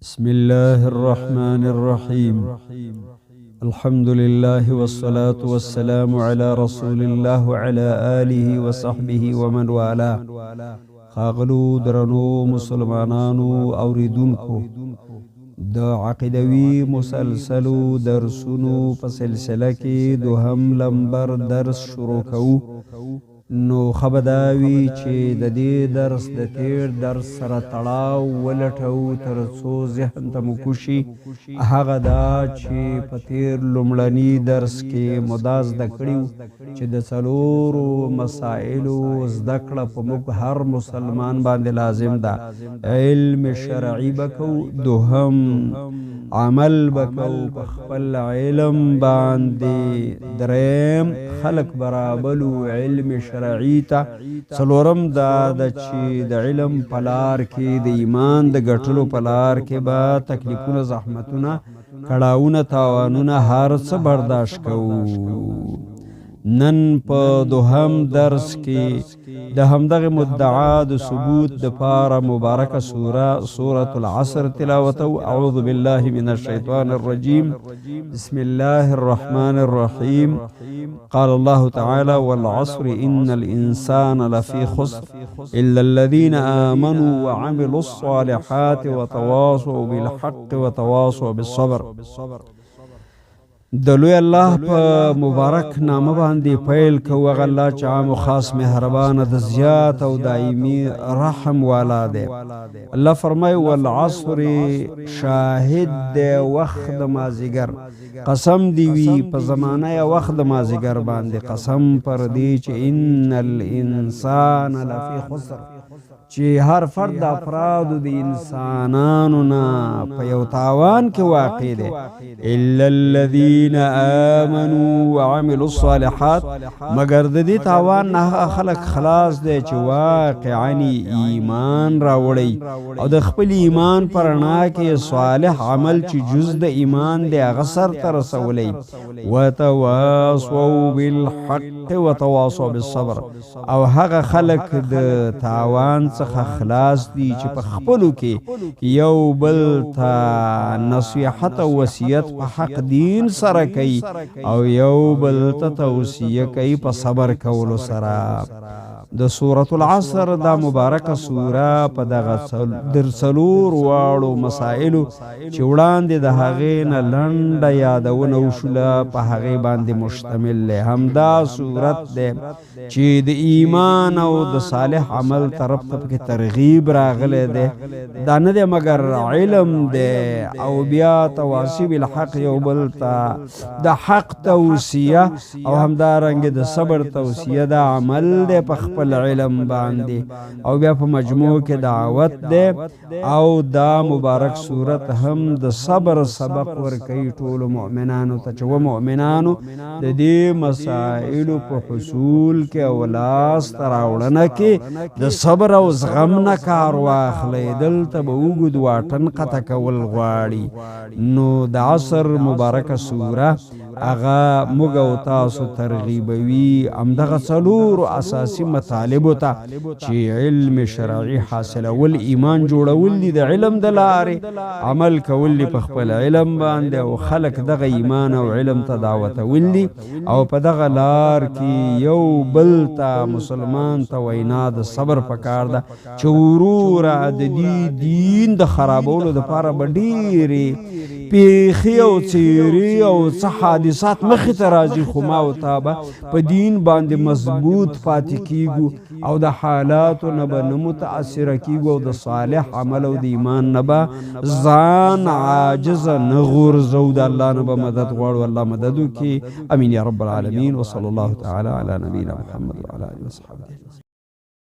بسم الله الرحمن الرحيم. الحمد لله والصلاة والسلام على رسول الله وعلى آله وصحبه ومن والاه. خاغلو درنو مسلمانانو اوریدونکو د عقیدوي مسلسلو درسونو په سلسله کې دوهم لمبر درس شروع کوو. نو خبرداوی چې د دې درس د تیر درس سره تړاو ولټو تر څو ذهن ته مو کوشي هغه دا چې په تیر لومړني درس کې مدا زده کړیو چې د څلورو مسایلو زده کړه په موږ هر مسلمان باندې لازم ده. علم شرعي بکو، دوهم عمل بکو په خپل علم باندې، دریم خلق برابلو علم شرعي ته، څلورم دا د چې د علم پلار کې د ایمان د ګټلو پلار کې به تکلیفونه، زحمتونه، کړاوونه، تاوانونه هر څه برداشت کوو. نن په دوهم درس کې د همدغه مدعا د ثبوت د پاره مبارکه سورة العصر تلاوت. اعوذ بالله من الشیطان الرجیم. بسم الله الرحمن الرحیم. قال الله تعالى والعصر إن الإنسان لفي خسر إلا الذين آمنوا وعملوا الصالحات وتواصوا بالحق وتواصوا بالصبر. د لوی الله په مبارک نامه باندې پیل کوو. هغه الله چې عام او خاص مهربان، د زیات او دایمي رحم والا دی. الله فرمای والعصر، شاهد دی وخت د مازیګر، قسم دی وی په زمانه وخت د مازیګر باندې، قسم پر دی چې ان الانسان لفی خسر، چې هر فرد د افرادو د انسانانو نه په یو تاوان کې واقع دی. الا الذين آمنوا وعملوا الصالحات، مگر د دې تاوان نه خلق خلاص دی چې واقعا ایمان راوړي او د خپل ایمان پر رڼا کې صالح عمل چې جز د ایمان دی هغه سر ته رسولی. وتواصوا بالحق وتواصوا بالصبر، او هغه خلق د تاوان څخه خلاص دي چې په خپلو کې یو بل ته نصیحت او وصیت په حق دین سره کوي او یو بل ته توصیه کوي په صبر کولو سره. د سورة العصر دا مبارکه سوره په دغه څلور واړو مسائلو چې وړاندې د هغې نه لنډه یادونه وشوله په هغې باندې مشتمل دی. همدا صورت دی چې د ایمان او د صالح عمل طرف ته پکې ترغیب راغلی دی. دا نه دی مګر علم دی او بیا تواصی بالحق، یو بل ته د حق توصیه، او همدارنګه د صبر توصیه، د عمل دی په خپل علم باندې، او بیا په مجموع کې دعوت دی. او دا مبارک صورت هم د صبر سبق ورکوي ټولو مؤمنانو ته چې و مؤمنانو د دې مسائلو په حصول کې او لاسته راوړنه کې د صبر او زغم نه کار واخلئ. دلته به اوږد واټن قطع کول غواړي. نو د عصر مبارکه سوره هغه موږ او تاسو ترغیبوي همدغه څلورو اساسي مطالبو ته چې علم شرعي حاصلول، ایمان جوړول دي د علم د لارې، عمل کول دي په خپل علم باندې، او خلق دغه ایمان او علم ته دعوتول دي، او په دغه لار کې یو بل ته مسلمان ته وینا د صبر پکار ده چې وروره د دې دین د خرابولو دپاره به ډېرې پیښې او څیرې او څه حادثات مخې ته راځي، خو ما او تا به په دین باندې مضبوط پاتې کیږو او د حالاتو نه به نه متاثره کیږو او د صالح عمل او د ایمان نه به ځان عاجز نه غورځو. د الله نه به مدد غواړو. الله مدد وکړي. امین یا رب العالمین. وصلی الله تعالی علی نبینا محمد وعلى آله وصحبه.